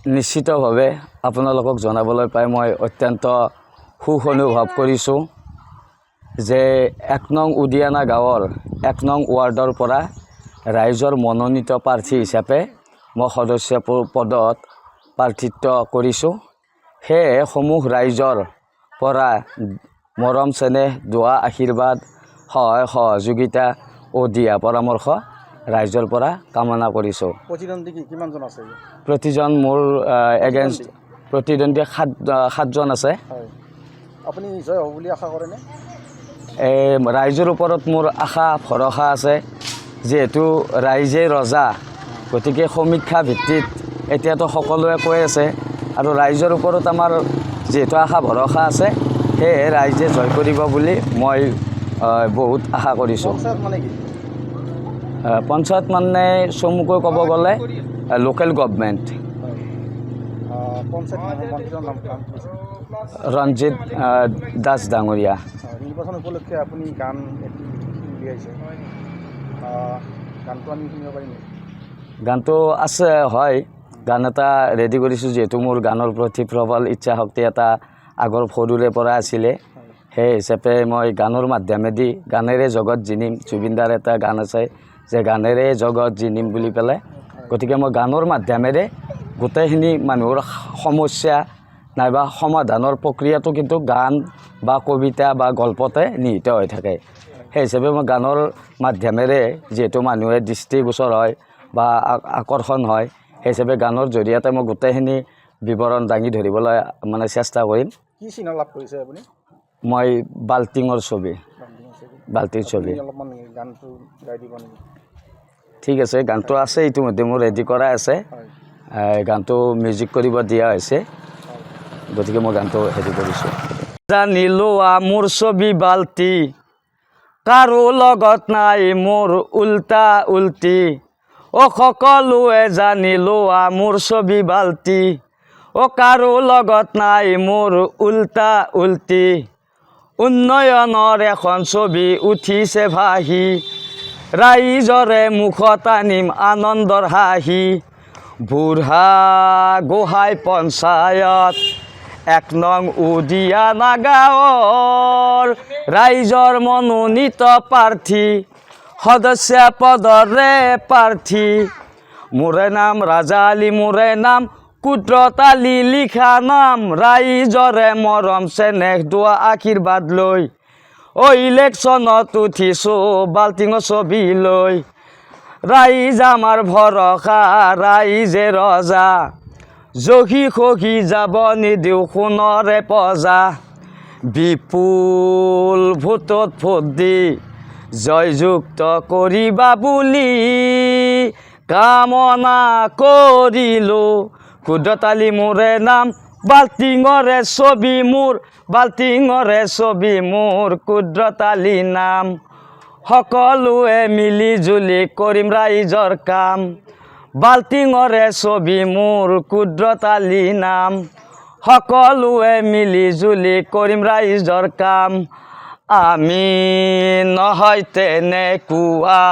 নিশ্চিতভাৱে আপোনালোকক জনাবলৈ পাই মই অত্যন্ত সুখ অনুভৱ কৰিছোঁ যে ১ নং উদিয়ানা গাঁৱৰ ১ নং ৱাৰ্ডৰ পৰা ৰাইজৰ মনোনীত প্ৰাৰ্থী হিচাপে মই সদস্য পদত প্ৰাৰ্থিত্ব কৰিছোঁ। সেয়ে সমূহ ৰাইজৰ পৰা মৰম চেনেহ দোৱা আশীৰ্বাদ সহায় সহযোগিতা ও দিয়া পৰামৰ্শ ৰাইজৰ পৰা কামনা কৰিছোঁ। প্ৰতিদ্বন্দ্বী কিমানজন আছে? প্ৰতিজন মোৰ এগেইনষ্ট প্ৰতিদ্বন্দ্বী সাতজন আছে। আপুনি জয় হ'ব বুলি আশা কৰেনে? ৰাইজৰ ওপৰত মোৰ আশা ভৰসা আছে, যিহেতু ৰাইজে ৰজা, গতিকে সমীক্ষা ভিত্তিত এতিয়াতো সকলোৱে কৈ আছে আৰু ৰাইজৰ ওপৰত আমাৰ যিহেতু আশা ভৰসা আছে, সেয়ে ৰাইজে জয় কৰিব বুলি মই বহুত আশা কৰিছোঁ। পঞ্চায়ত মানে চমুকৈ ক'ব গ'লে লোকেল গভৰ্ণমেণ্ট। ৰঞ্জিত দাস ডাঙৰীয়া। নিৰ্বাচন উপলক্ষে আপুনি গান উলিয়াইছে, গানটো আমি শুনিব পাৰিম? গানটো আছে, হয়, গান এটা ৰেডি কৰিছোঁ, যিহেতু মোৰ গানৰ প্ৰতি প্ৰবল ইচ্ছা শক্তি এটা আগৰ সৰুৰে পৰা আছিলে। সেই হিচাপে মই গানৰ মাধ্যমেদি গানেৰে জগত জিনিম, জুবিনদাৰ এটা গান আছে যে গানেৰে জগত জিনিম বুলি পেলাই। গতিকে মই গানৰ মাধ্যমেৰে গোটেইখিনি মানুহৰ সমস্যা নাইবা সমাধানৰ প্ৰক্ৰিয়াটো কিন্তু গান বা কবিতা বা গল্পতে নিহিত হৈ থাকে। সেই হিচাপে মই গানৰ মাধ্যমেৰে যিহেতু মানুহে দৃষ্টিগোচৰ হয় বা আকৰ্ষণ হয়, সেই হিচাপে গানৰ জৰিয়তে মই গোটেইখিনি বিৱৰণ দাঙি ধৰিবলৈ মানে চেষ্টা কৰিম। কি চিহ্ন লাভ কৰিছে আপুনি? মই বাল্টিঙৰ ছবি, বাল্টিৰ ছবি। অলপমান গানটো গাই দিব নেকি? ঠিক আছে, গানটো আছে, ইতিমধ্যে মোৰ ৰেডি কৰা আছে। গানটো মিউজিক কৰিব দিয়া হৈছে, গতিকে মই গানটো হেৰি কৰিছোঁ। জানিলো মোৰ ছবি বাল্টি, কাৰো লগত নাই মোৰ উল্টা উল্টি। সকলোৱে জানিলো মোৰ ছবি বাল্টি, কাৰো লগত নাই মোৰ উল্টা উল্টি। উন্নয়নৰ এখন ছবি উঠিছে ভাহি, ৰাইজৰে মুখত আনিম আনন্দৰ হাঁহি। বুঢ়া গোহাঁই পঞ্চায়ত ১ নং উদিয়ানা গাঁৱৰ ৰাইজৰ মনোনীত প্ৰাৰ্থী, সদস্য পদৰে প্ৰাৰ্থী। মোৰে নাম ৰাজা আলী, মোৰে নাম কুদ্ৰত আলী, লিখা নাম ৰাইজৰে মৰম চেনেহ দোৱা আশীৰ্বাদ লৈ ইলেকশ্যনত উঠিছোঁ বাল্টিঙৰ ছবি লৈ। ৰাইজ আমাৰ ভৰসা, ৰাইজে ৰজা, জহি খহি যাব নিদিওঁ সোণৰে পজা। বিপুল ভোটত ভোট দি জয়যুক্ত কৰিবা বুলি কামনা কৰিলোঁ। কুদ্ৰত আলী মোৰে নাম, বাল্টিঙৰে ছবি মোৰ, বাল্টিঙৰে ছবি মোৰ, কুদ্ৰত আলী নাম। সকলোৱে মিলি জুলি কৰিম ৰাইজৰ কাম, বাল্টিঙৰে ছবি মোৰ, কুদ্ৰত আলী নাম। সকলোৱে মিলি জুলি কৰিম ৰাইজৰ কাম। আমি নহয় তেনেকুৱা,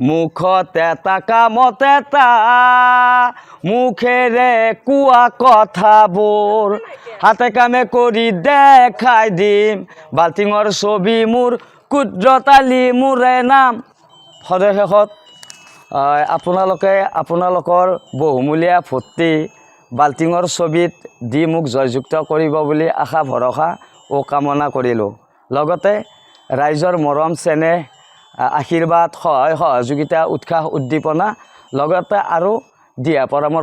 মুখত এটা কামত এটা, মুখেৰে কোৱা কথাবোৰ হাতে কামে কৰি দেখাই দিম। বাল্টিঙৰ ছবি মোৰ, কুদ্ৰত আলী মোৰে নাম। সদশেষত আপোনালোকে আপোনালোকৰ বহুমূলীয়া ভোটটি বাল্টিঙৰ ছবিত দি মোক জয়যুক্ত কৰিব বুলি আশা ভৰসা ও কামনা কৰিলোঁ। লগতে ৰাইজৰ মৰম চেনেহ আশীৰ্বাদ সহায় সহযোগিতা উৎসাহ উদ্দীপনা লগতে আৰু দিয়া পৰামৰ্শ